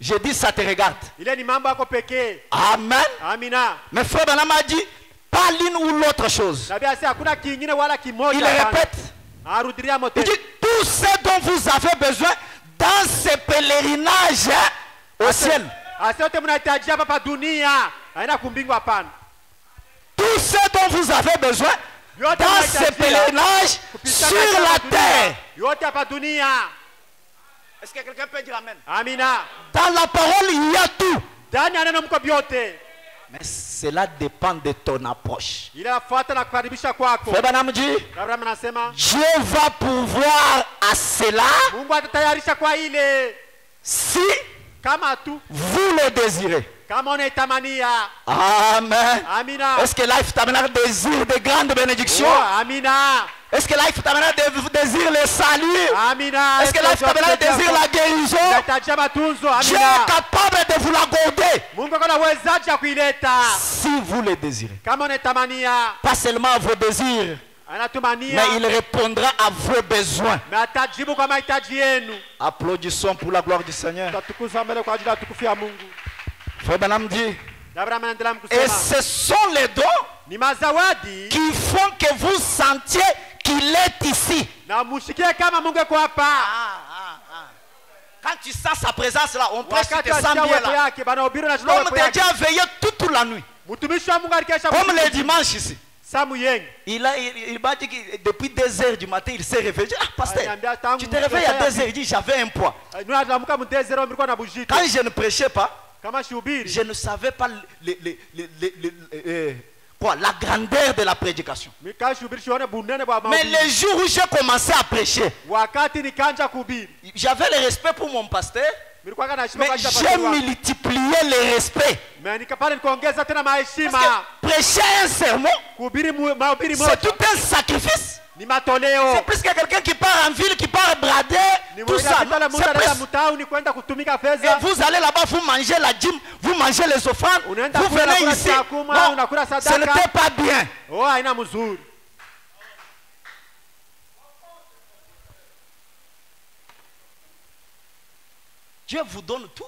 Je dis ça te regarde. Ile ni mambo yako pekee. Amen. Amina. Mais frère Branham a dit pas l'une ou l'autre chose. Nabii asema hakuna kingine wala kimoja. Il répète. Arudilia Il mote. dit tout ce dont vous avez besoin dans ce pèlerinage au ciel. Asote mnahitaji hapa dunia. Haina kumbingu hapana. Tout ce dont vous avez besoin dans ce pèlerinage sur la terre. Yote hapa dunia. Est-ce que quelqu'un peut dire amen? Amina. Dans la parole, il y a tout. Ndani ya neno mko vyote. Mais cela dépend de ton approche. Ile nafuata na kukaribisha kwako. Frère Branham dit, Abraham anasema Dieu va pourvoir à cela Mungu atatayarisha kwa ile si kama tu vous le désirez. kama unaitamania. Amen. Amina. Est-ce que là, il t'amènera désir de grandes bénédictions? Oh, amina. Est-ce que là, il t'amènera désir le salut? Amina. Est-ce que là, il t'amènera désir la guérison? Unahitaji matunzo. Dieu Amina. est capable de vous l'accorder Mungu ana uwezaji wa kuileta si vous le désirez. kama unaitamania. Pas seulement à vos désirs, Anatumania. mais il répondra à vos besoins. Na atajibu kwa mahitaji yenu. Applaudissons pour la gloire du Seigneur. Tatukuza mbele kwa ajili ya tukufu ya Mungu. Frère Branham dit, Abraham anaendelea et kusema ce sont les dons ni mazawadi qui font que vous sentiez qu'il est ici. na mushikie kama Mungu yuko hapa. Quand tu sens sa présence là, on prêche, tu Wakati te sens wa bien uwepo là. yake bana ubiri na shida L'homme uwepo de yake. Dieu a veillé toute la nuit. Mtumishi wa Mungu alikesha Comme le dimanche ici. Samu Yeng. Il m'a dit que depuis 2 heures du matin, il s'est réveillé. Ah, pasteur, tu te réveilles à 2 heures. Il dit, j'avais un poids. Nunaamuka mu 2 heures mlikuwa na bujito. Quand je ne prêchais pas, Kama shubiri. je ne savais pas la grandeur de la prédication. Mika shubiri shione bunene bwa Mais mahubiri. le jour où j'ai commencé à prêcher, Wakati nikanja kuhubiri. j'avais le respect pour mon pasteur, Nilikuwa na heshima mais kwa ajili ya j'ai pastor wangu. multiplié le respect. Mais nikapata nikaongeza tena Parce maheshima. que prêcher un sermon, Kuhubiri mahubiri c'est moja tout un sacrifice. ni matoleo. C'est plus que quelqu'un qui part en ville, qui part brader, Ni tout ça. mwenye Non, muda c'est anaenda plus. mtauni kwenda kutumika Et fedha. vous allez là-bas, vous mangez la dîme, vous mangez les offrandes, Unaenda vous kula venez kula ici. chakuma, Non, unakula ce sadaka. n'était pas bien. Oh, haina mzuri. Dieu vous donne tout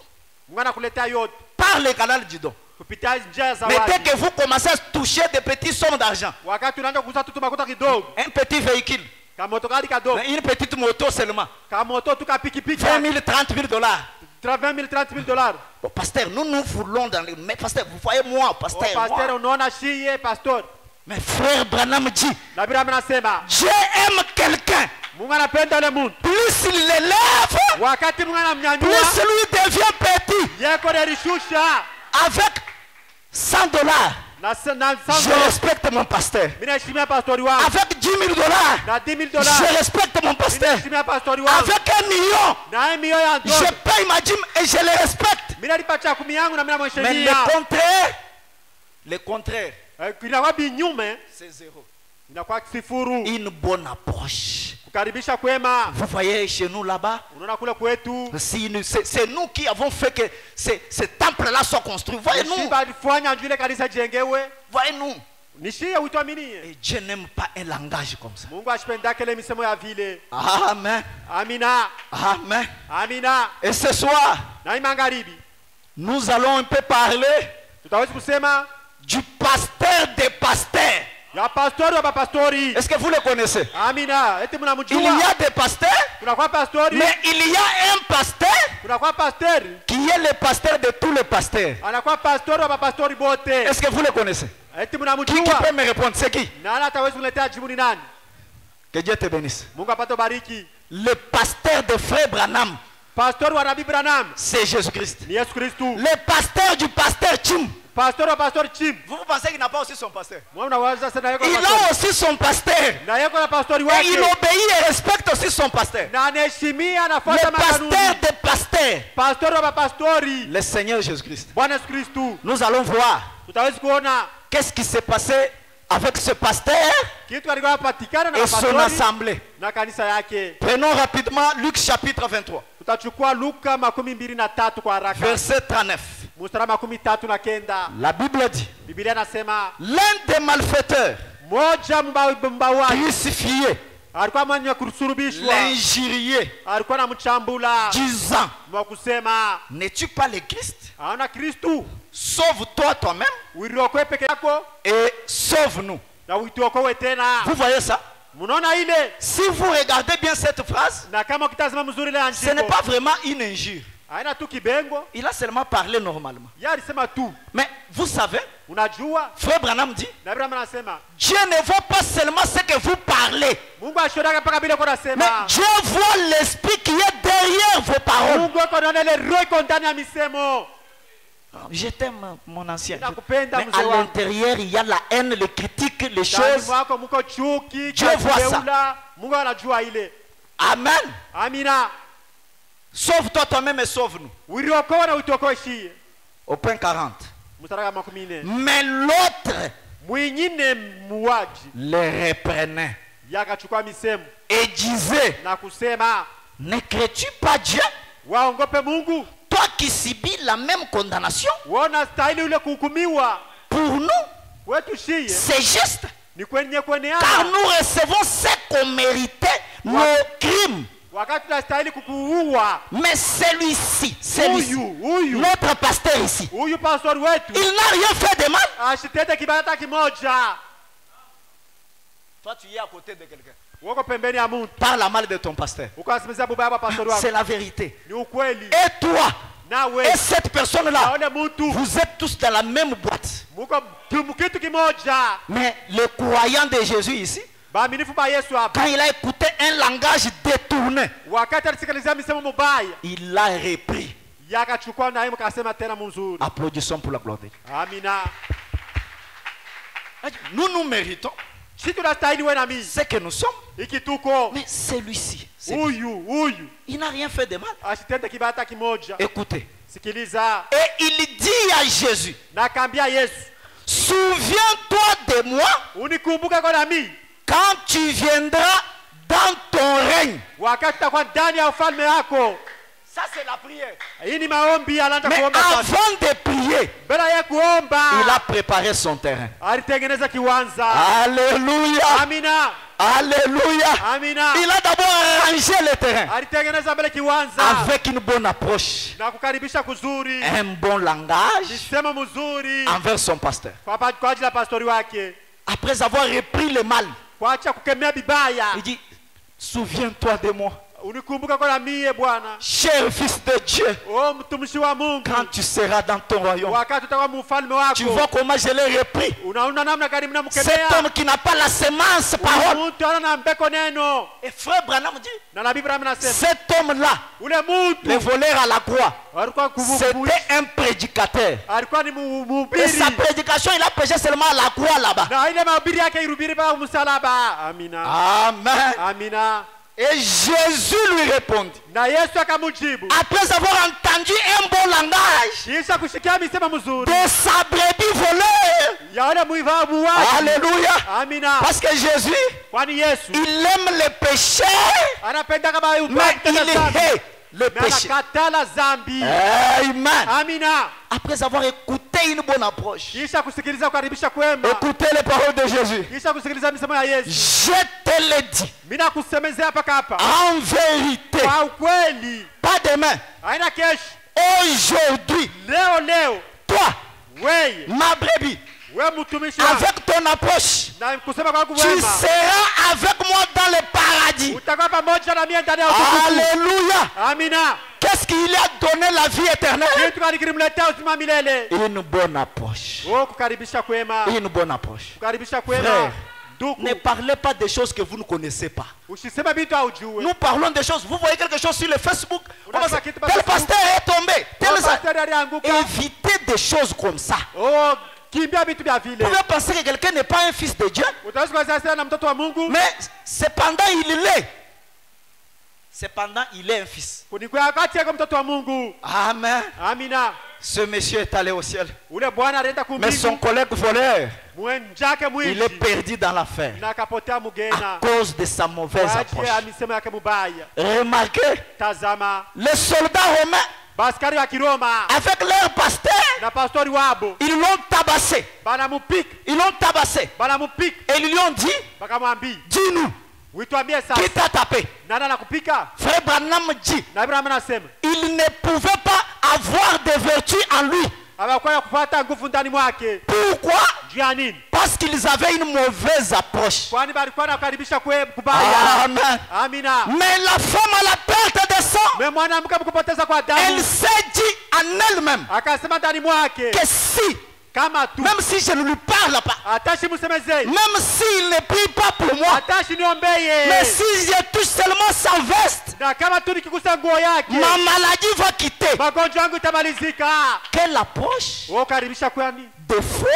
Mungu anakuletea yote par le canal du don. kupitia njia za Mais dès zawadi. que vous commencez à toucher des petites sommes d'argent, Wakati unaanza kuuza tu makuta kidogo, un petit véhicule, kama motokari kadogo, une petite moto seulement, kama moto tu ka pikipiki 20 000, 30 000 dollars. 20 000 30 000 dollars. Bon, pasteur, nous voulons dans les... Mais pasteur, vous voyez moi, pasteur, Oh, pasteur moi. unaona shiye pastor. Mais frère Branham dit, Na bila anasema Dieu aime quelqu'un. Mungu anapenda yule mtu. Plus il l'élève, Wakati Mungu anamnyanyua, plus lui devient petit. yeye alishusha Avec 100 dollars, na je sanzo. respecte mon pasteur. Mimi naheshimia pastori wangu. Avec 10 000 dollars, Na 10 000 je dollars. respecte mon Mimi pasteur. naheshimia pastori wangu. Avec 1 million, Na mio ya je ndoto. paye ma dîme et je le respecte. Mimi nalipatia 10 yangu na mimi Mais namheshimia. le contraire, Inakuwa binyume, c'est zéro. inakuwa sifuru. Une bonne approche. Kukaribisha kwema. Vous voyez chez nous là-bas, Unaona kule kwetu. c'est nous qui avons fait que ce temple-là soit construit. Voyez-nous. Shiba alifanya njule kanisa jengewe. Voyez-nous. Nishie uituaminie. Et Dieu n'aime pas un langage comme ça. Mungu ashipendake ile misemo ya vile. Amen. Amina. Amen. Amina. Et ce soir, Na magharibi nous allons un peu parler tutaweza kusema du pasteur des pasteurs. ya pastori wa pastori. Est-ce que vous le connaissez? Amina. Eti Il y mnamjua? a des pasteurs, Kunakuwa pastori. mais il y a un pasteur Kunakuwa pastori. qui est le pasteur de tous les pasteurs. Anakuwa pastori wa pastori bote. Est-ce que vous le connaissez? Eti Qui mnamjua? peut me répondre? C'est qui? Nani ataweza kuletea jibu ni nani? Que Dieu te bénisse. Mungu apate bariki. Le pasteur de frère Branham, Pastori wa Nabii Branham c'est Jésus-Christ. ni Yesu Kristu. Le pasteur du pasteur Chim. Pastori wa pastori Chim. Vous pensez qu'il n'a pas aussi son pasteur? Mwana unawaza sana yako Il pastori. a aussi son pasteur. Na yako na pastori Et il wake. obéit et respecte aussi son pasteur. Na anaheshimia Le anafuata pasteur makanuni. des pasteurs, Pastori wa pastori. le Seigneur Jésus-Christ. Bwana Yesu Kristu. Nous allons voir Tutaweza kuona qu'est-ce qui s'est passé avec ce pasteur kitu alikuwa patikana na et son pastori assemblée. na kanisa yake. Prenons rapidement Luc chapitre 23, Tutachukua Luka 23 kwa haraka. verset 39. Mstari 39. La Bible dit, Biblia nasema l'un des malfaiteurs moja mbauaji crucifié alikuwa mwenye kusurubishwa, l'injurier, alikuwa anamchambula disant, kwa kusema, n'es-tu pas le Christ? haona Kristo, Sauve-toi toi-même uiriokoe peke yako et sauve-nous. na uituokoe tena. Vous voyez ça? Mnaona ile? Si vous regardez bien cette phrase, Na kama ukitazama mzuri ile ce n'est andiko, pas vraiment une injure. haina tu kibengo, Il a seulement parlé normalement. yeye alisema tu. Mais vous savez, Unajua, Frère Branham dit, na Abraham anasema, Dieu ne voit pas seulement ce que vous parlez, Mungu ashoraka mpaka bila kwa mais nasema. Dieu voit l'esprit qui est derrière vos paroles. Mungu anaona ile roho iko ndani ya misemo. Je t'aime, mon ancien. Nakupenda Mais mzee à wangu. l'intérieur, il y a la haine, les critiques, les Ndani choses. mwako mko chuki, Dieu voit ça. kajeula. Mungu anajua ile. Amen. Amina. Sauve-toi toi-même et sauve-nous. Uiriokoe na uituokoe shie. Au point 40. Mstari wa 14. Mais l'autre Mwingine muuaji le reprenait yakachukua misemo et disait, na kusema, ne crées-tu pas Dieu? waongope Mungu, Toi qui subis la même condamnation, wana stahili ule kuhukumiwa. pour nous, Wetu shie c'est juste. ni kwenye Car kueneana, nous recevons ce qu'on méritait, nos crimes. wakati tunastahili kukuua. Mais celui-ci, Huyu notre pasteur ici, huyu pastor wetu il n'a rien fait de mal. ashitete kibaya hata kimoja. Toi, tu es à côté de quelqu'un. Wako pembeni ya mtu Parle mal de ton pasteur. ukasimamia baba ya pastor wako, C'est la vérité. ni ukweli. Et toi, Nawe et cette personne-là, naone mtu vous êtes tous dans la même boîte. muko kitu kimoja. Mais le croyant de Jésus ici, Baaminifu ba Yesu hapa, quand il a écouté un langage détourné, wakati alisikilizia misemo mubaya, il l'a repris. yakachukua na yeye akasema tena mzuri. Applaudissons pour la gloire de Dieu. Amina. Nous méritons Sisi tunastahili wewe na mimi. ce que nous sommes. Iki tuko Mais celui-ci, huyu il n'a rien fait de mal. ashitete kibaya hata kimoja. Écoutez. Sikiliza, Et il dit à Jésus, na akaambia Yesu, souviens-toi de moi unikumbuke kwa nami quand tu viendras dans ton règne. wakati utakuwa ndani ya ufalme wako. Ça, c'est la prière. Hii ni maombi anaanza Mais kuomba sasa. avant de prier, Bila ya kuomba, il a préparé son terrain. alitengeneza kiwanja. Alléluia. Amina. Alléluia. Amina. Il a d'abord arrangé le terrain Alitengeneza mbele kiwanja avec une bonne approche, na kukaribisha kuzuri, un bon langage nisema mzuri envers son pasteur. kwa ajili ya pastori wake, Après avoir repris le mal, kuacha kukemea bibaya. il dit, souviens-toi de moi, Unikumbuka kwa mie Bwana, cher fils de Dieu, o mtumishi wa Mungu, quand tu seras dans ton royaume. wakati utakuwa mfalme Tu wako. vois comment je l'ai repris. Unaona namna gani Cet mnamkemea homme qui n'a pas la semence parole. mtu ana na mbeko neno. Et frère Branham dit, Na nabii Ibrahim anasema cet homme-là, ule le mtu voleur à la croix, alikuwa kuvuvu, c'était un prédicateur. alikuwa ni Et mhubiri, sa prédication, il a prêché seulement à la croix là-bas. na ile mahubiri yake irubiri pa msalaba. Amina. Amen. Amina. Et Jésus lui répondit, Na Yesu akamjibu, après avoir entendu un bon langage kisha kushikia misema mzuri de sa brebis volée. ya ule mwiva muwaji. Alléluia. Amina. Parce que Jésus, Kwani Yesu il aime le péché, anapenda kama mais il hait le na péché. anakatala zambi. Amen. Amina. Après avoir écouté une bonne approche, Kisha kusikiliza kukaribisha kwema, écoutez les paroles de Jésus. kisha kusikiliza misemo ya Yesu, Je te le dis, mimi nakusemezea paka hapa en vérité, kwa ukweli, pas demain, haina kesho, aujourd'hui, leo toi, wewe ma brebis, we mtumishi wangu, avec ton approche, na kusema kwangu tu wema, seras avec moi dans le paradis. utakuwa pamoja na mimi ndani ya utukufu. Alléluia. Amina. Qu'est-ce qui lui a donné la vie éternelle? Kitu gani kilimletea uzima milele? Une bonne approche. Oh, kukaribisha kwema, Une bonne approche. kukaribisha kwema. Frère, Ndugu, ne parlez pas des choses que vous ne connaissez pas. usiseme vitu haujui. Nous parlons des choses. Vous voyez quelque chose sur le Facebook. Unasema Comment ça? kitu pa Tel Facebook. pasteur est tombé. Tel ça. Pastor alianguka. Évitez des choses comme ça. Oh, kimbia vitu vya vile. Vous pouvez penser que quelqu'un n'est pas un fils de Dieu, Utaweza kuwasiliana na mtoto wa Mungu, mais cependant il l'est. Cependant il est un fils. kunikuwa wakati yako mtoto wa Mungu. Amen. Amina. Ce monsieur est allé au ciel. Ule bwana alienda Mais son kumbingu, collègue voleur, mwenjake il mwishi est perdu dans l'affaire na akapotea à mugena cause de sa mauvaise kwa ajili ya approche. misemo yake mubaya. Remarquez, Tazama, les soldats romains, baskari wa Kiroma avec leur pasteur, na pastori wabo ils l'ont tabassé. banamupika, Ils l'ont tabassé. banamupika, Et ils lui ont dit, bakamwambia dis-nous, Uitwambie Qui sasa. t'a tapé? Nani anakupika? Frère Branham dit, Na Abraham anasema. il ne pouvait pas avoir de vertu en lui. Hawakuwa kupata nguvu ndani mwake. Pourquoi? Juu ya nini? Parce qu'ils avaient une mauvaise approche. Kwani balikuwa nakaribisha kwe kubaya. Amen. Amina. Mais la femme à la perte de sang, Me mwanamke mkupoteza kwa damu. elle s'est dit en elle-même Akasema ndani mwake. que si, Kama tu. même si je ne lui parle pas, Atashi msemezei. même s'il ne prie pas pour moi, Atashi niombeye. mais si je touche seulement sa veste, Na kama tu nikigusa nguo yake. ma maladie va quitter. Magonjwa yangu itamalizika. Quelle approche Wewe karibisha kwani? de foi.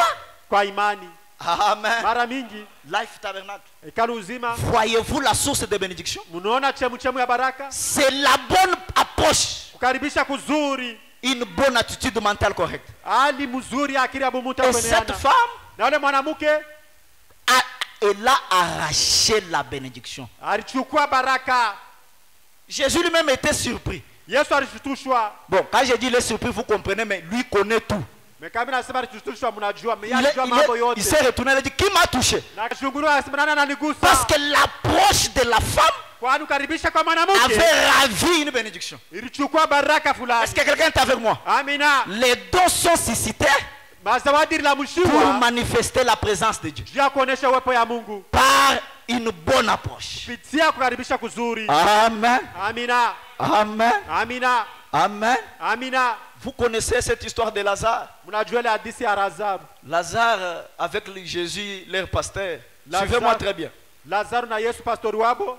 Kwa imani. Amen. Mara mingi Life Tabernacle. hekalu uzima. Voyez-vous la source de bénédiction? Munaona chemu ya baraka? C'est la bonne approche. Kukaribisha kuzuri. Une bonne attitude mentale correcte. Hali mzuri akili ya bumuta Et kweneana. cette femme, Na yule mwanamke elle a arraché la bénédiction. alichukua baraka. Jésus lui-même était surpris. Yesu alishtushwa. Bon, quand je dis il est surpris, vous comprenez, mais lui connaît tout. Mais kama nasema alishtushwa mnajua, mais Il alijua mambo yote. s'est retourné, il a dit, qui m'a touché? Na kashunguru asema nani ananigusa? Parce que l'approche de la femme Kwani ukaribisha kwa mwanamke avait ravi une bénédiction. ilichukua baraka Est-ce fulani. que quelqu'un est avec moi? Amina. Les dons sont suscités Mazawadi la pour mshiwa manifester la présence de Dieu. juu ya kuonesha uwepo ya Mungu. Par une bonne approche. Pitia kukaribisha kuzuri. Amen. Amina. Amen. Amina. Amen. Amina. Vous connaissez cette histoire de Lazare? Mnajua ile hadithi ya Lazaro. Lazare avec Jésus, leur pasteur. Lazare. Suivez-moi très bien. Lazaro na Yesu pastori wabo.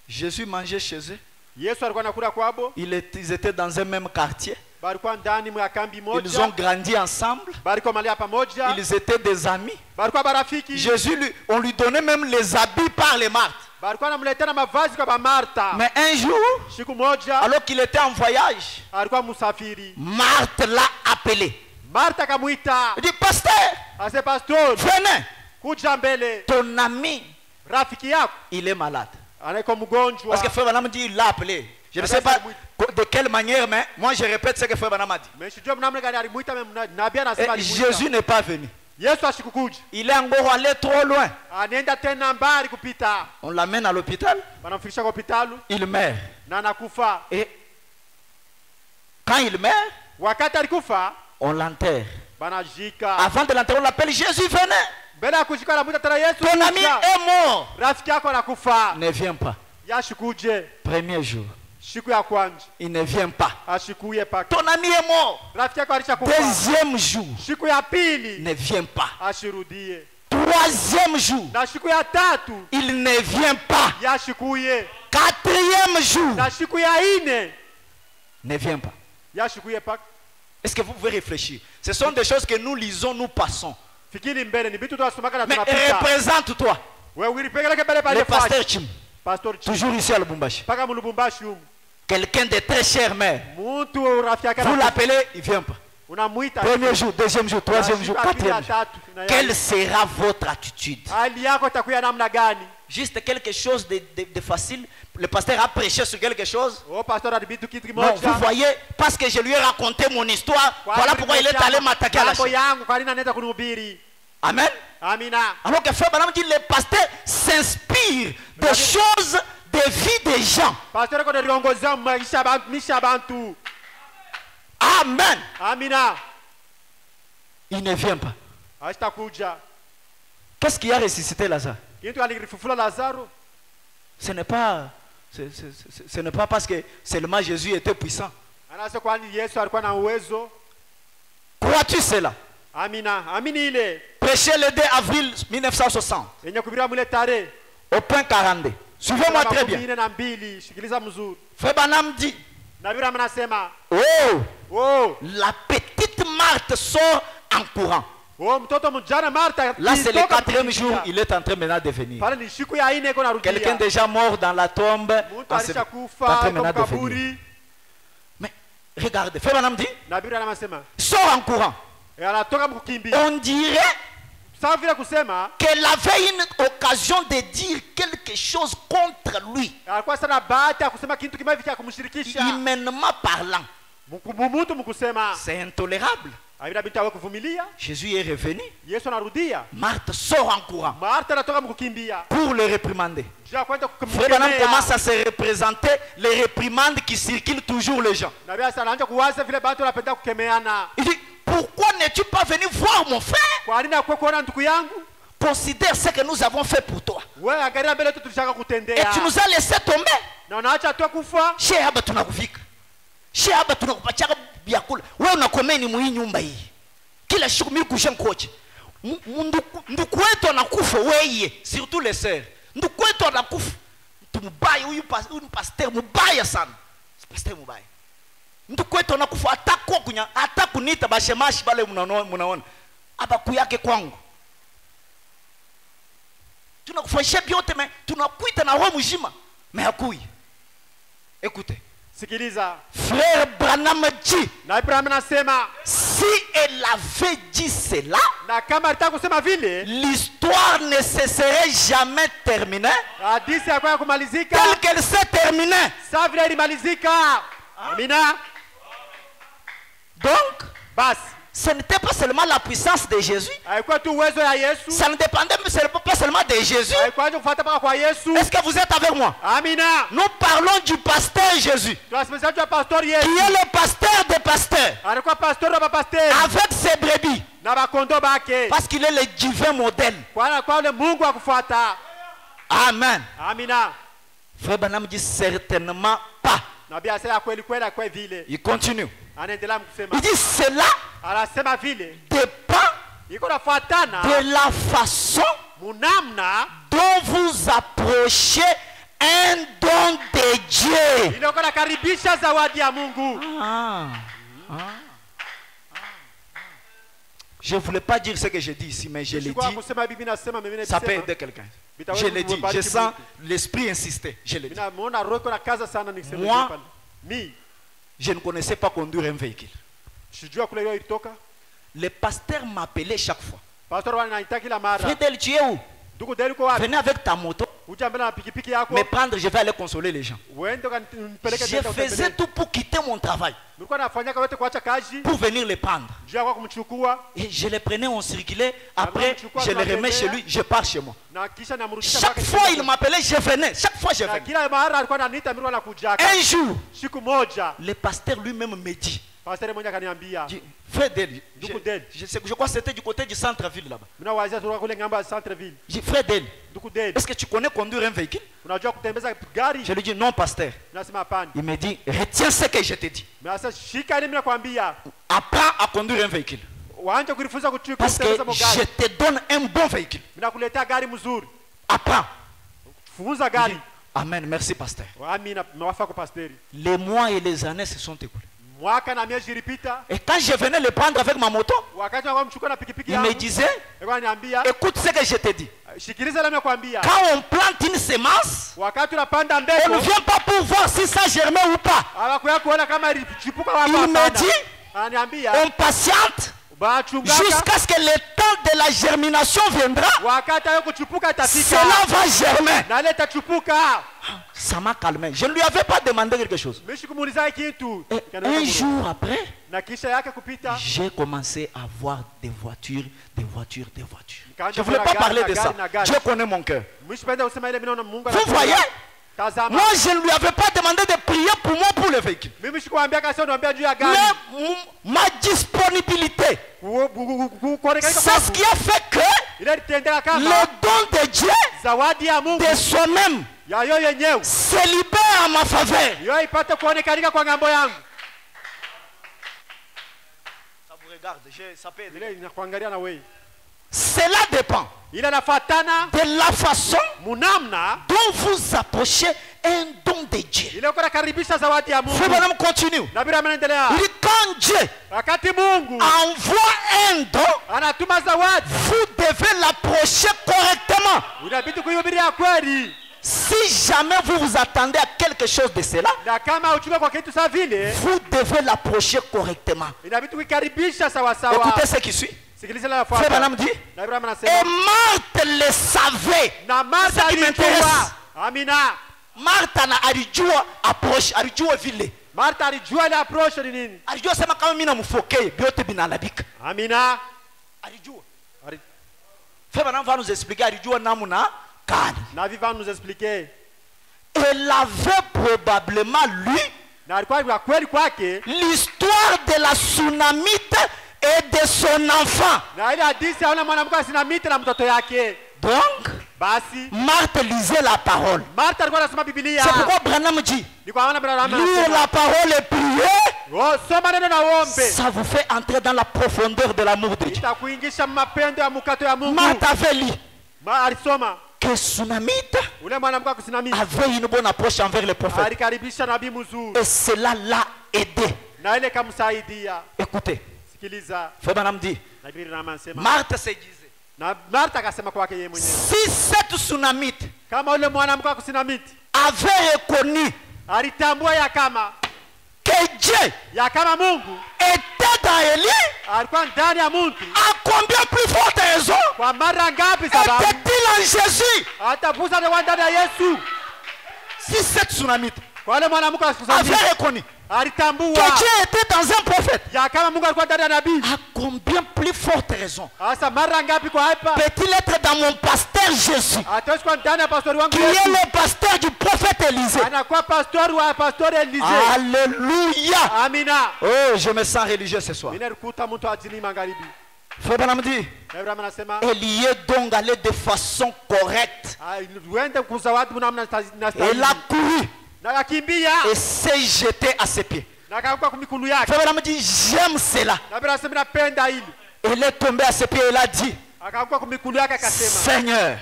Jésus mangeait chez eux. Yesu alikuwa anakula kwabo. Ils étaient dans un même quartier. Balikuwa ndani mwa kambi moja. Ils ont grandi ensemble. Balikuwa malia pamoja. Ils étaient des amis. Balikuwa barafiki. Jésus, on lui donnait même les habits par les martes. Balikuwa namletea na mavazi kwa Martha. Mais un jour, Siku moja alors qu'il était en voyage, alikuwa msafiri. Marthe l'a appelé. Martha kamuita. Il dit, pasteur, Ase pastor, venez. kuja mbele. Ton ami, Rafiki yako il est malade. anaiko mgonjwa. Parce que Frère Branham dit, il l'a appelé. Je ne sais pas de quelle manière, mais moi je répète ce que Frère Branham a dit. Mais sijua mnamna gani alimuita, nabii anasema Et alimuita. Jésus n'est pas venu. Yesu ashikukuja. Il est encore allé trop loin. Anaenda tena mbali kupita. On l'amène à l'hôpital, Wanamfikisha kwa hospitali il meurt. na anakufa. Et quand il meurt, Wakati alikufa on l'enterre. banajika. Avant de l'enterrer, on l'appelle Jésus, venez. Mbele ya kushika anamuita tena Yesu. Ton ami kuja. est mort. Rafiki yako anakufa. Ne viens pas. Yashikuje. Premier jour, Siku ya kwanza il ne vient pas. ashikuye paka. Ton ami est mort. Rafiki yako alishakufa. Deuxième jour, Siku ya pili il ne vient pas. ashirudie. Troisième jour, Na siku ya tatu il ne vient pas. yashikuye. Quatrième jour, Na siku ya ine ne vient pas. yashikuye paka. Est-ce que vous pouvez réfléchir? Ce sont des choses que nous lisons, nous passons. Fikiri mbele ni vitu tunasomaka na Mais tunapita. représente-toi, Wewe ulipeleka mbele pale le pasteur fashi. Chim, Pastor Chim. toujours ici à Lubumbashi. Paka mulubumbashi humu. Quelqu'un de très cher mère. Mtu rafiki yake Vous l'appelez, il ne vient pas. unamuita. Premier jour, deuxième jour, troisième jour, quatrième jour. jour. Quelle sera votre attitude? Hali yako itakuwa namna gani? Juste quelque chose de facile. Le pasteur a prêché sur quelque chose. Oh pastor alibitu kitu Non, kimoja. vous voyez, parce que je lui ai raconté mon histoire, voilà pourquoi il est allé m'attaquer à la mambo chaîne. yangu kwa nini anaenda kunihubiri? Amen. Amina. Alors que Frère Branham dit, le pasteur s'inspire des choses de vie des gens. Pastor ko niliongoza maisha misha bantu. Amen. Amina. Il ne vient pas. Ashitakuja. Qu'est-ce qui a ressuscité Lazare? Kitu alifufula Lazaro. Ce n'est pas, ce n'est pas parce que seulement Jésus était puissant. Anasema kwani Yesu alikuwa na uwezo. Crois-tu cela? Amina. Amini ile. Prêché le 2 avril 1960 Yenye kubiria mwile tarehe. au point 42. Suivez-moi très bien. 42 shikiliza mzuri. Frère Branham dit, Nabii anasema, oh, la petite Marthe sort en courant. oh mtoto mjana Martha. Là c'est le quatrième jour, il est en train maintenant de venir. Pale ni siku ya ine iko narudia. Quelqu'un déjà mort dans la tombe. Mtu en train alishakufa maintenant kwa de venir. kaburi. Mais regardez, Frère Branham dit, Nabii anasema, sort en courant. anatoka mkukimbia. On dirait Sawa vile kusema, qu'elle avait une occasion de dire quelque chose contre lui. alikuwa sana bahati ya kusema kitu kimoja cha kumshirikisha. Humainement parlant. Mtu mkusema, C'est intolérable. Havina binti hawe kuvumilia. Jésus est revenu. Yesu anarudia. Marthe sort en courant Martha anatoka mkukimbia. pour le réprimander. Njia kwenda Frère Branham kumkemea. commence à se représenter les réprimandes qui circulent toujours les gens. Na bia sana anaanza kuwaza vile bantu wanapenda kukemeana. Il dit, pourquoi n'es-tu pas venu voir mon frère? Kwa nini hakuwa kuona ndugu yangu? Considère ce que nous avons fait pour toi. Wewe angalia mbele tu tulishaka Et kutendea. tu nous as laissé tomber. Na unaacha tu kufa. Chez haba tunakuvika. Chez haba tunakupatia vyakula. Wewe unakomea ni muhii nyumba hii. Kila siku mimi kushenkoje. Ndugu wetu anakufa wewe, surtout les sœurs. Ndugu wetu anakufa. Mtu mbaya huyu pasteur mbaya sana. Pasteur mbaya. Ndugu wetu anakufa hata kunita bashemashi bale mnaona. Abaku yake kwangu. Tunakufanyisha vyote mais tunakuita na roho mzima. Mais hakui. Écoutez. Sikiliza. Frère Branham dit. Na Ibrahim anasema Si elle avait dit cela, na kama alitaka kusema vile, l'histoire ne se serait jamais terminée hadithi ya kumalizika telle qu'elle s'est terminée. Sa vile ilimalizika. Amina. Donc, Basi ce n'était pas seulement la puissance de Jésus. haikuwa tu uwezo ya Yesu. Ça ne dépendait pas seulement de Jésus. Haikuwa kufuata mpaka kwa Yesu. Est-ce que vous êtes avec moi? Amina. Nous parlons du pasteur Jésus, Tunasemesha tu pastor qui Yesu. est le pasteur des pasteurs, Alikuwa pastor na pastor avec ses brebis, na bakondo bake. parce qu'il est le divin modèle. Kwa ule Mungu akufuata. Amen. Amina. Frère Branham dit certainement pas. Na bia sasa kweli kweli kwa vile. Il continue. Anaendelea kusema. Il dit cela Anasema vile dépend iko nafuatana de la façon munamna dont vous approchez un don de Dieu. ile uko nakaribisha zawadi ya Mungu. Je ne voulais pas dire ce que je dis ici, mais je l'ai dit. Ça peut aider quelqu'un. Je l'ai dit. Je sens l'esprit insister. Je l'ai dit. Moi, je ne connaissais pas conduire un véhicule. Le pasteur m'appelait chaque fois. Frédéric, tu es où? Venez avec ta moto. Me prendre, je vais aller consoler les gens. Je faisais tout pour quitter mon travail, pour venir les prendre. Et je les prenais, on circulait. Après, je les remets chez lui, je pars chez moi. Chaque fois il m'appelait, je venais. Chaque fois je venais. Un jour, le pasteur lui-même me dit, Frédéric, je crois que c'était du côté du centre-ville là-bas. Frédéric, est-ce que tu connais conduire un véhicule? Je lui dis non, pasteur. Il me dit, retiens ce que je te dis. Apprends à conduire un véhicule. Parce que je te donne un bon véhicule. Apprends. Amen, merci pasteur. Les mois et les années se sont écoulés. Et quand je venais le prendre avec ma moto, il me disait, écoute ce que je te dis. Quand on plante une semence, on ne vient pas pour voir si ça germe ou pas. Il me dit, on patiente jusqu'à ce que le temps de la germination viendra. Cela va germer. Ça m'a calmé. Je ne lui avais pas demandé quelque chose. Et un jour après, j'ai commencé à voir des voitures. Je ne voulais pas parler de ça. Dieu connaît mon cœur. Vous voyez? Moi, je ne lui avais pas demandé de prier pour moi pour le véhicule. Ma disponibilité, c'est ce qui a fait que le don de Dieu de soi-même se libère en ma faveur. Ça vous regarde, ça peut aider. Cela dépend de la façon dont vous approchez un don de Dieu. Frère Branham continue. Il dit quand Dieu envoie un don, vous devez l'approcher correctement. Si jamais vous vous attendez à quelque chose de cela, vous devez l'approcher correctement. Écoutez ce qui suit. Frère Branham dit, et Marthe le savait. Ce qui m'intéresse. Marthe alijua approche, alijua vile. Martha alijua ile approach ni nini. Alijua sema kama mimi namfokee biote binalabika. Amina. Alijua. Frère va nous expliquer alijua namna gani. Navi va nous expliquer. Elle avait probablement lu l'histoire de la Sunamite et de son enfant. Donc, Marthe lisait la parole. C'est pourquoi Branham dit, lire la parole et prier, ça vous fait entrer dans la profondeur de l'amour de Dieu. Marthe avait lu que Sunamite avait une bonne approche envers les prophètes. Et cela l'a aidé. Écoutez, Frère Branham dit, Marthe se disait, si cette Sunamite avait reconnu que Dieu était dans Élie, à combien plus forte raison était-il en Jésus? Si cette Sunamite avait reconnu que Dieu était dans un prophète, à combien plus forte raison peut-il être dans mon pasteur Jésus, qui est le pasteur du prophète Élisée? Alléluia. Oh, je me sens religieux ce soir. Frère Branham dit, elle y est donc allée de façon correcte. Elle a couru et s'est jetée à ses pieds. Frère Branham dit, j'aime cela. Elle est tombée à ses pieds et elle a dit, Seigneur.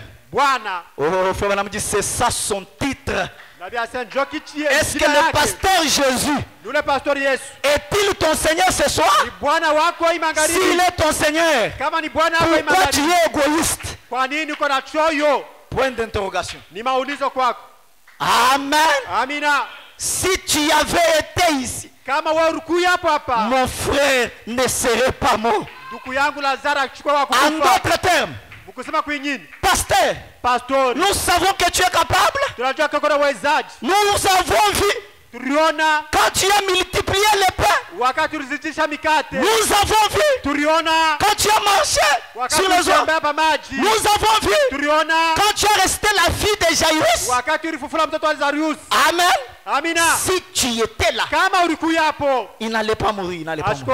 Oh, Frère Branham dit, c'est ça son titre. Est-ce que le pasteur Jésus est-il ton Seigneur ce soir? S'il est ton Seigneur, pourquoi tu es égoïste? Point d'interrogation. Amen. Si tu avais été ici, mon frère ne serait pas mort. En d'autres termes, pasteur, nous savons que tu es capable. Nous avons vu quand tu as multiplié les pains. Nous avons vu quand tu as marché sur les eaux. Nous avons vu quand tu as resté la fille de Jairus. Amen. Si tu étais là, il n'allait pas mourir. Il n'allait pas mourir.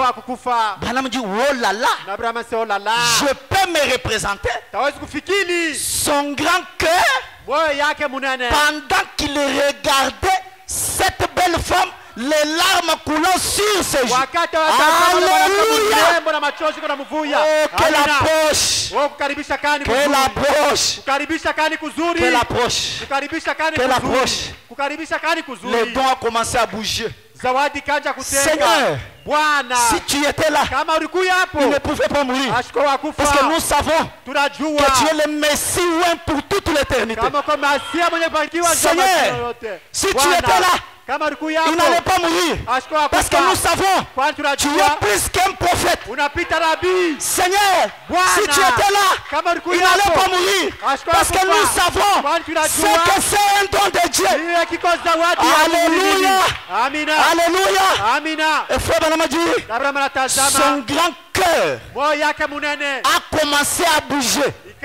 Branham dit, oh là là, je peux me représenter son grand cœur pendant qu'il regardait cette belle femme, les larmes coulant sur ses joues. Alléluia. Oh, quelle approche. Quelle approche. Quelle approche. Quelle approche. Les dons ont commencé à bouger. Seigneur, si tu étais là, il ne pouvait pas mourir. Parce que nous savons que tu es le Messie pour toute l'éternité. Seigneur, si tu étais là, il n'allait pas mourir. Parce que nous savons que tu es plus qu'un prophète. Seigneur, si tu étais là, il n'allait pas mourir. Parce que nous savons que c'est un don de Dieu. Alléluia. Alléluia. Et frère Branham dit, son grand cœur a commencé à bouger. Et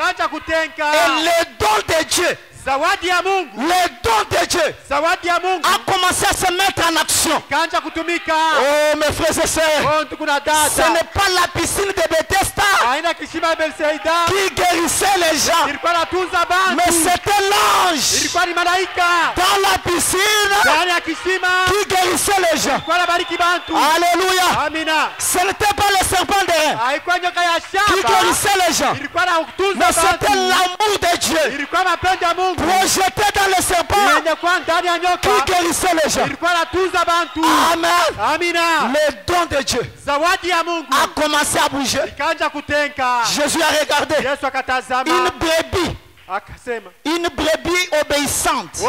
le don de Dieu, le don de Dieu a commencé à se mettre en action. Oh mes frères et sœurs, ce n'est pas la piscine de Bethesda qui guérissait les gens, mais c'était l'ange dans la piscine qui guérissait les gens. Alléluia. Ce n'était pas le serpent de qui guérissait les gens, mais c'était l'amour de Dieu projeté dans le serpent qui guérissait les gens. Amen. Le don de Dieu a commencé à bouger. Jésus a regardé une brebis obéissante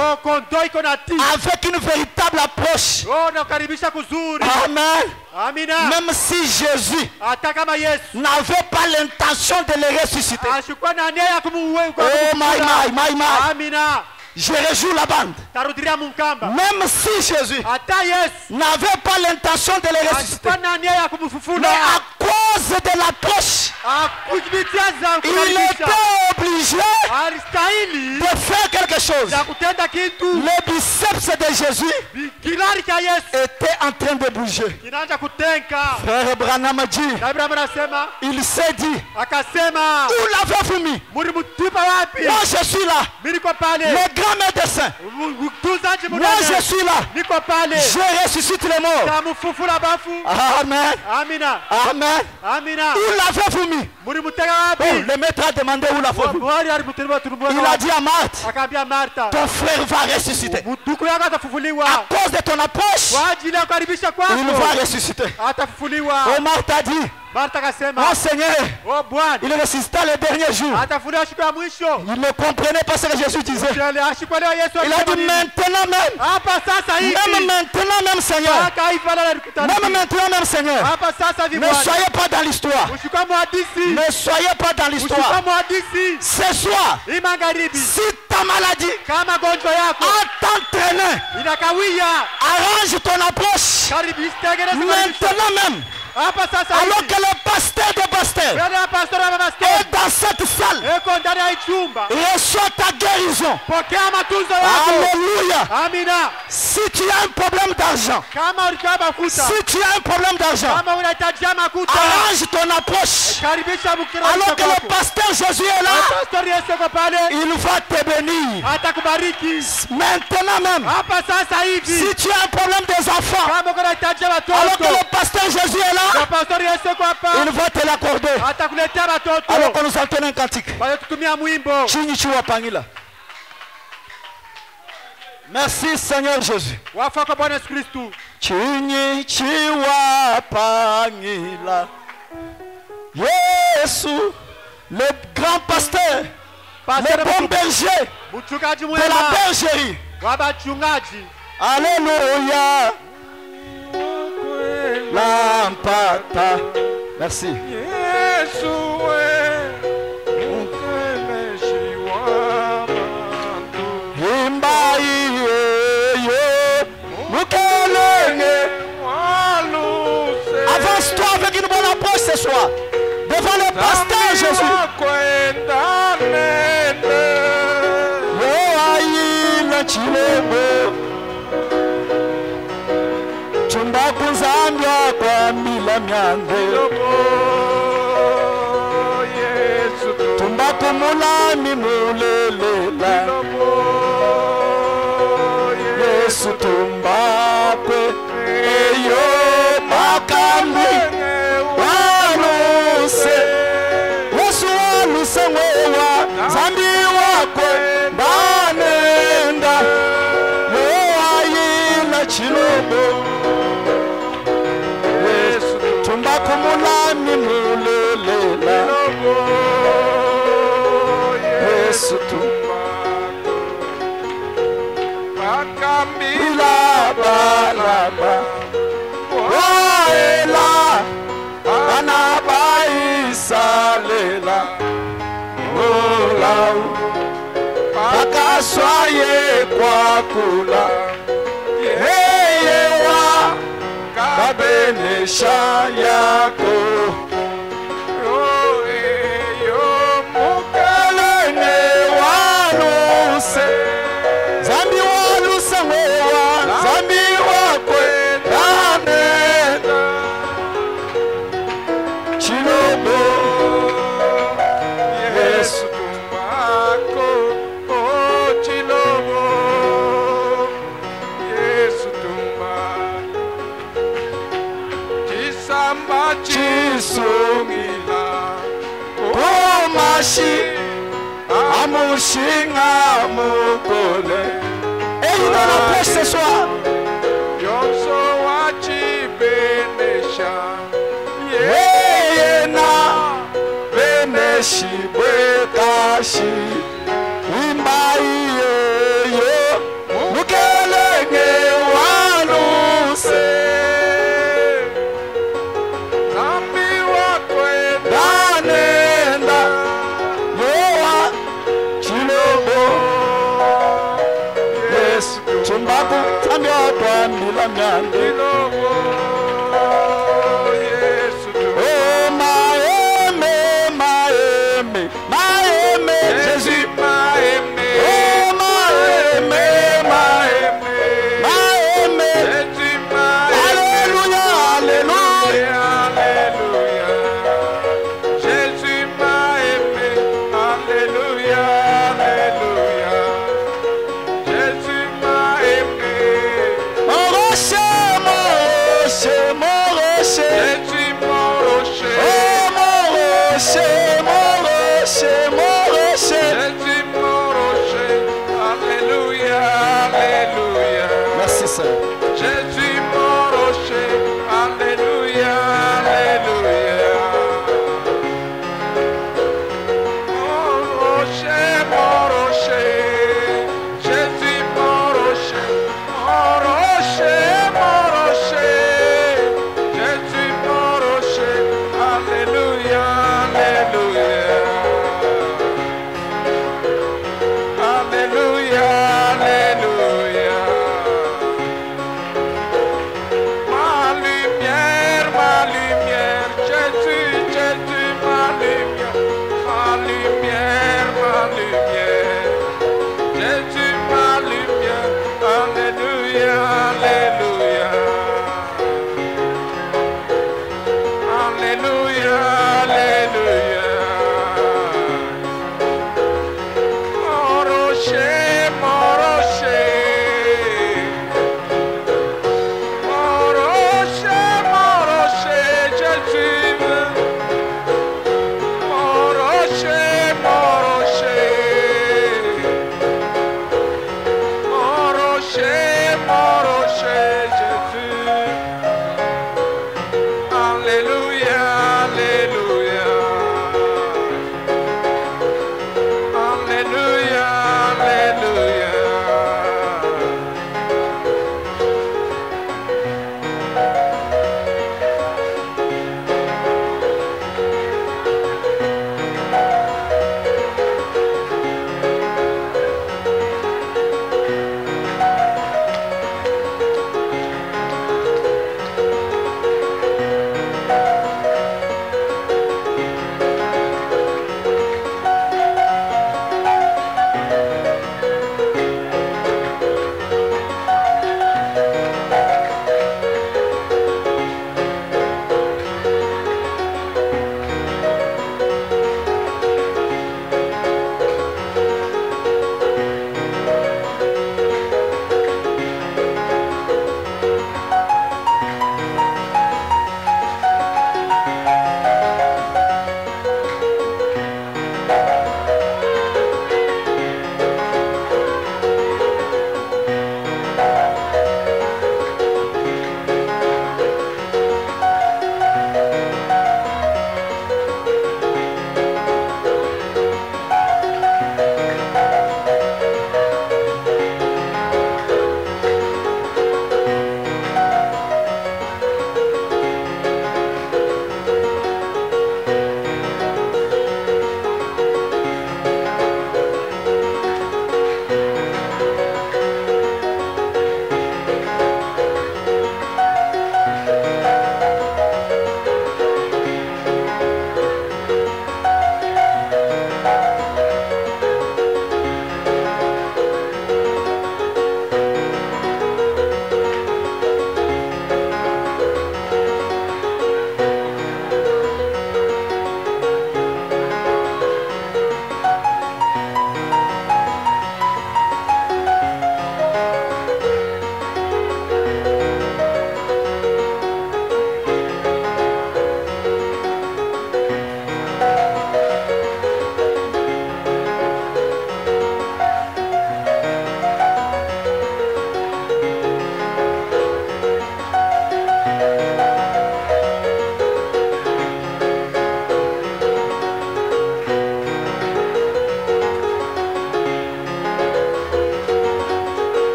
avec une véritable approche. Amen. Même si Jésus n'avait pas l'intention de le ressusciter. Oh my. je rejoue la bande. Même si Jésus n'avait pas l'intention de les ressusciter, mais à cause de la cloche, il était obligé de faire quelque chose. Le biceps de Jésus était en train de bouger. Frère Branham dit, il s'est dit, où l'avez-vous mis? Moi je suis là, le grand médecin. Moi je suis là, je ressuscite les morts. Amen. Amen. Où l'avez-vous mis? Le maître a demandé où l'avez-vous mis. Il a dit à Marthe, ton frère va ressusciter. À cause de ton approche, il va ressusciter. Et Marthe a dit, oh Seigneur, il ressuscita le dernier jour. Il ne comprenait pas ce que Jésus disait. Il a dit maintenant même Seigneur, même maintenant même Seigneur, ne soyez pas dans l'histoire. Ne soyez pas dans l'histoire. Ce soir, si ta maladie a t'entraîné, arrange ton approche maintenant même. Alors que le pasteur de pasteur est dans cette salle, reçois ta guérison. Alléluia. Si tu as un problème d'argent, arrange ton approche. Alors que le pasteur Jésus est là, il va te bénir. Maintenant même, si tu as un problème des enfants, alors que le pasteur Jésus est là, il va te l'accorder. Alors que nous entendons un cantique. Merci Seigneur Jésus. Jésus, le grand pasteur, le bon berger de la bergerie. Alléluia. Lampata. Merci. Avance-toi avec une bonne approche ce soir. Devant le pasteur Jésus. Kuzambia kwa mila myande Tumbaku mulami mulelela Yesu tumbakwe Eyo makambi Waluse Yesu waluse wewa Zambi wakwe Banenda Yewa yila chilobo Kumulami mulelela Yesu tumbako Bakambila balaba Waela Anabaisa Olau Bakaswaye kwa kula Yeyewa Kabenesha yako Mukelene waluse Zambi waluse wewa Zambi wakwe Dane Chilobo Yesu tumbako Oh Chilobo Yesu tumbako Chisamba chisungila Komashi Amushinga mukole Et il dans la prêche ce soir Yonso wachi benesha Yena Beneshi bwekashi Imbai yo Mukelenge waluse Alléluia, Alléluia.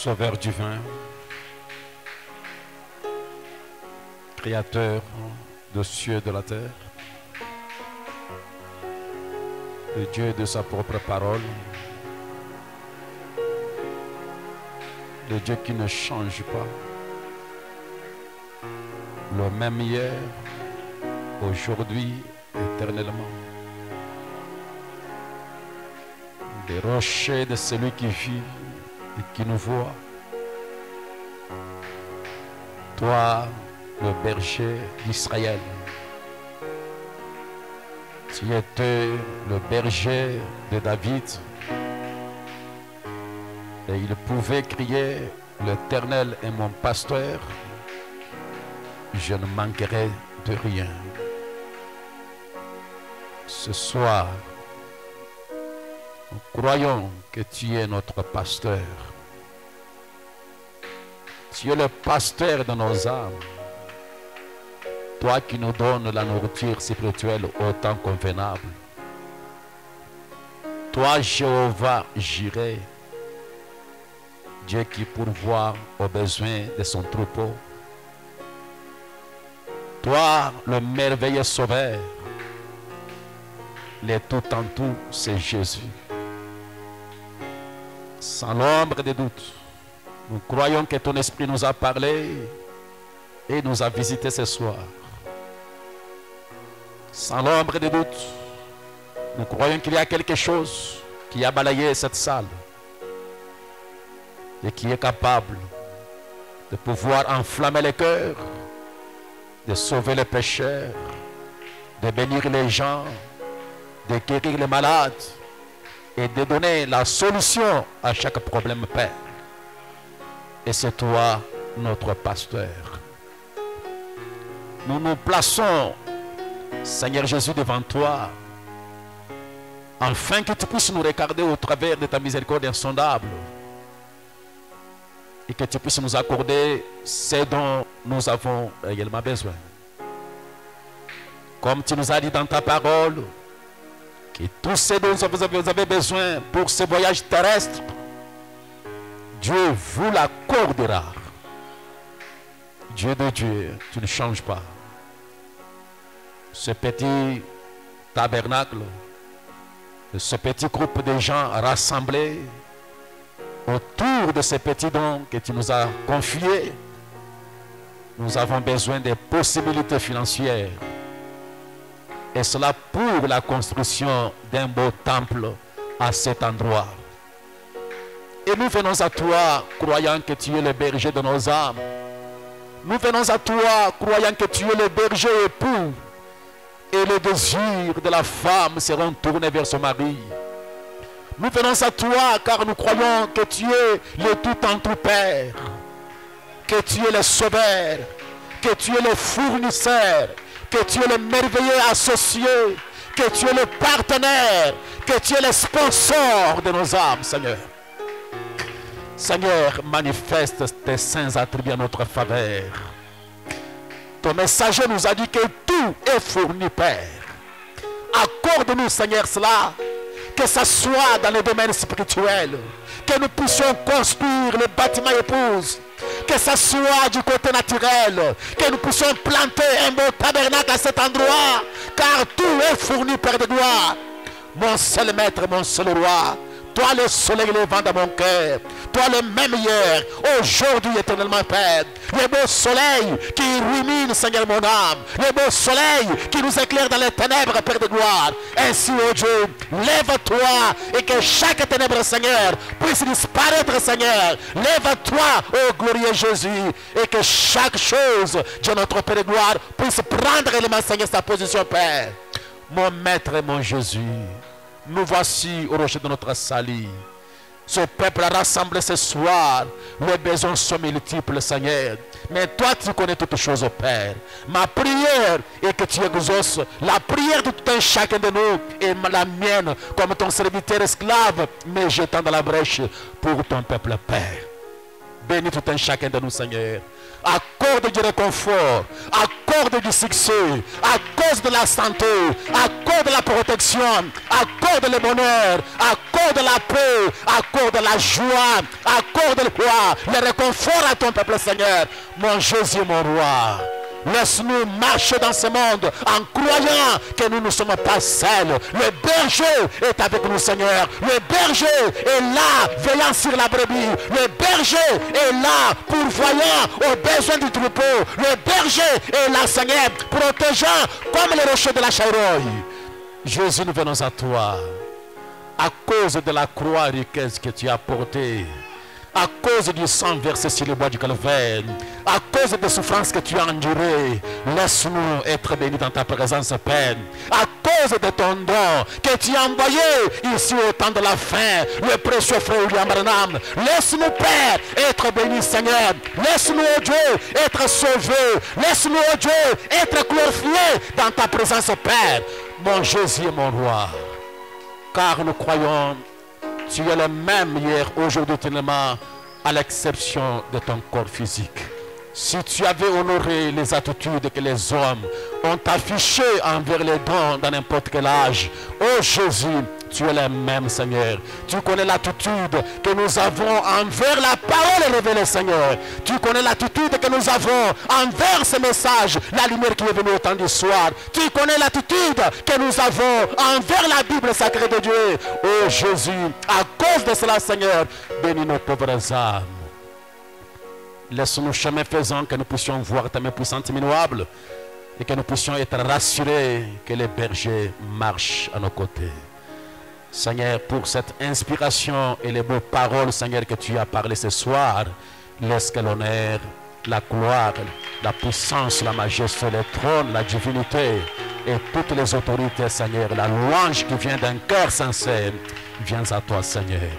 Sauveur divin, Créateur des cieux et de la terre, le Dieu de sa propre parole, le Dieu qui ne change pas, le même hier, aujourd'hui, éternellement. Des rochers de celui qui vit et qui nous voit. Toi, le berger d'Israël, tu étais le berger de David et il pouvait crier: l'Éternel est mon pasteur, je ne manquerai de rien. Ce soir, nous croyons que tu es notre pasteur. Tu es le pasteur de nos âmes. Toi qui nous donnes la nourriture spirituelle au temps convenable. Toi, Jéhovah Jireh, Dieu qui pourvoit aux besoins de son troupeau. Toi, le merveilleux sauveur, le tout en tout, c'est Jésus. Sans l'ombre de doute, nous croyons que ton esprit nous a parlé et nous a visités ce soir. Sans l'ombre de doute, nous croyons qu'il y a quelque chose qui a balayé cette salle et qui est capable de pouvoir enflammer les cœurs, de sauver les pécheurs, de bénir les gens, de guérir les malades et de donner la solution à chaque problème, Père. Et c'est toi, notre pasteur. Nous nous plaçons, Seigneur Jésus, devant toi, afin que tu puisses nous regarder au travers de ta miséricorde insondable et que tu puisses nous accorder ce dont nous avons réellement besoin. Comme tu nous as dit dans ta parole, que tout ce dont vous avez besoin pour ce voyage terrestre, Dieu vous l'accordera. Dieu de Dieu, tu ne changes pas. Ce petit tabernacle, ce petit groupe de gens rassemblés autour de ces petits dons que tu nous as confiés, nous avons besoin des possibilités financières. Et cela pour la construction d'un beau temple à cet endroit. Et nous venons à toi, croyant que tu es le berger de nos âmes. Nous venons à toi, croyant que tu es le berger époux. Et le désir de la femme seront tournés vers son mari. Nous venons à toi, car nous croyons que tu es le tout en tout Père. Que tu es le sauveur. Que tu es le fournisseur. Que tu es le merveilleux associé, que tu es le partenaire, que tu es le sponsor de nos âmes, Seigneur. Seigneur, manifeste tes saints attributs à notre faveur. Ton messager nous a dit que tout est fourni, Père. Accorde-nous, Seigneur, cela, que ce soit dans le domaine spirituel, que nous puissions construire le bâtiment épouse, que ce soit du côté naturel, que nous puissions planter un beau tabernacle à cet endroit, car tout est fourni, Père de gloire. Mon seul maître, mon seul roi, toi le soleil levant dans mon cœur, toi le même hier, aujourd'hui éternellement, Père, le beau soleil qui illumine, Seigneur, mon âme, le beau soleil qui nous éclaire dans les ténèbres, Père de gloire. Ainsi, oh Dieu, lève-toi et que chaque ténèbre, Seigneur, puisse disparaître, Seigneur. Lève-toi, oh glorieux Jésus, et que chaque chose, Dieu notre Père de gloire, puisse prendre élément, Seigneur, sa position, Père. Mon maître et mon Jésus, nous voici au rocher de notre salut. Ce peuple a rassemblé ce soir. Les besoins sont multiples, Seigneur. Mais toi, tu connais toutes choses, au Père. Ma prière est que tu exauces la prière de tout un chacun de nous et la mienne, comme ton serviteur esclave, me jetant dans la brèche pour ton peuple, Père. Bénis tout un chacun de nous, Seigneur. accorde du réconfort, accorde du succès, accorde de la santé, accorde la protection, accorde le bonheur, accorde la paix, accorde la joie, accorde le réconfort à ton peuple, Seigneur. Mon Jésus, mon roi. Laisse-nous marcher dans ce monde en croyant que nous ne sommes pas seuls. Le berger est avec nous, Seigneur. Le berger est là, veillant sur la brebis. Le berger est là, pourvoyant aux besoins du troupeau. Le berger est là, Seigneur, protégeant comme les rochers de la Chairoï. Jésus, nous venons à toi. À cause de la croix ricaise que tu as portée, à cause du sang versé sur le bois du calvaire, à cause des souffrances que tu as endurées, laisse-nous être bénis dans ta présence, Père. À cause de ton don que tu as envoyé ici au temps de la fin, le précieux frère William Branham, laisse-nous, Père, être bénis, Seigneur. Laisse-nous, oh Dieu, être sauvés. Laisse-nous, oh Dieu, être glorifiés dans ta présence, Père. Mon Jésus et mon roi, car nous croyons tu es le même hier, aujourd'hui, éternellement, à l'exception de ton corps physique. Si tu avais honoré les attitudes que les hommes ont affichées envers les dons dans n'importe quel âge, oh Jésus, tu es le même, Seigneur. Tu connais l'attitude que nous avons envers la parole révélée, Seigneur. Tu connais l'attitude que nous avons envers ce message, la lumière qui est venue au temps du soir. Tu connais l'attitude que nous avons envers la Bible sacrée de Dieu. Oh Jésus, à cause de cela, Seigneur, bénis nos pauvres âmes. Laisse-nous chemin faisant que nous puissions voir ta main puissante et immuable et que nous puissions être rassurés que les bergers marchent à nos côtés. Seigneur, pour cette inspiration et les beaux paroles, Seigneur, que tu as parlé ce soir, laisse que l'honneur, la gloire, la puissance, la majesté, le trône, la divinité et toutes les autorités, Seigneur, la louange qui vient d'un cœur sincère, viens à toi, Seigneur.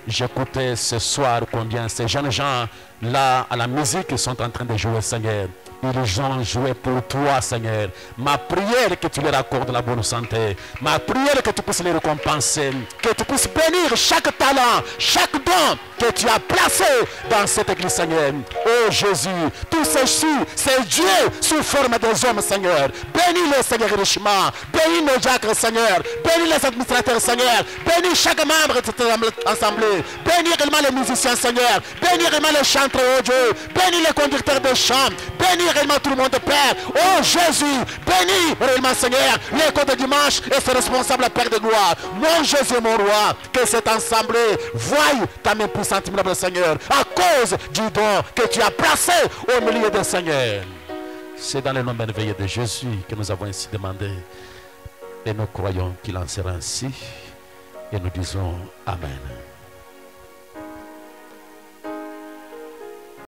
J'écoutais ce soir combien ces jeunes gens là à la musique sont en train de jouer, Seigneur. Ils ont joué pour toi, Seigneur. Ma prière est que tu leur accordes la bonne santé. Ma prière est que tu puisses les récompenser. Que tu puisses bénir chaque talent, chaque don que tu as placé dans cette église, Seigneur. Oh Jésus, tout ceci, c'est Dieu sous forme des hommes, Seigneur. Bénis-les, Seigneur, richement. Bénis nos diacres, Seigneur. Bénis les administrateurs, Seigneur. Bénis chaque membre de cette assemblée. Bénis réellement les musiciens, Seigneur. Bénis réellement les chanteurs, oh Dieu. Bénis les conducteurs de chant. Bénis réellement tout le monde, Père. Oh Jésus, bénis réellement, Seigneur, l'école de dimanche et ses responsables, Père de gloire. Mon Jésus, mon roi, que cette assemblée voie ta main puissante, Seigneur, à cause du don que tu as placé au milieu des Seigneurs. C'est dans le nom merveilleux de Jésus que nous avons ainsi demandé. Et nous croyons qu'il en sera ainsi. Et nous disons Amen.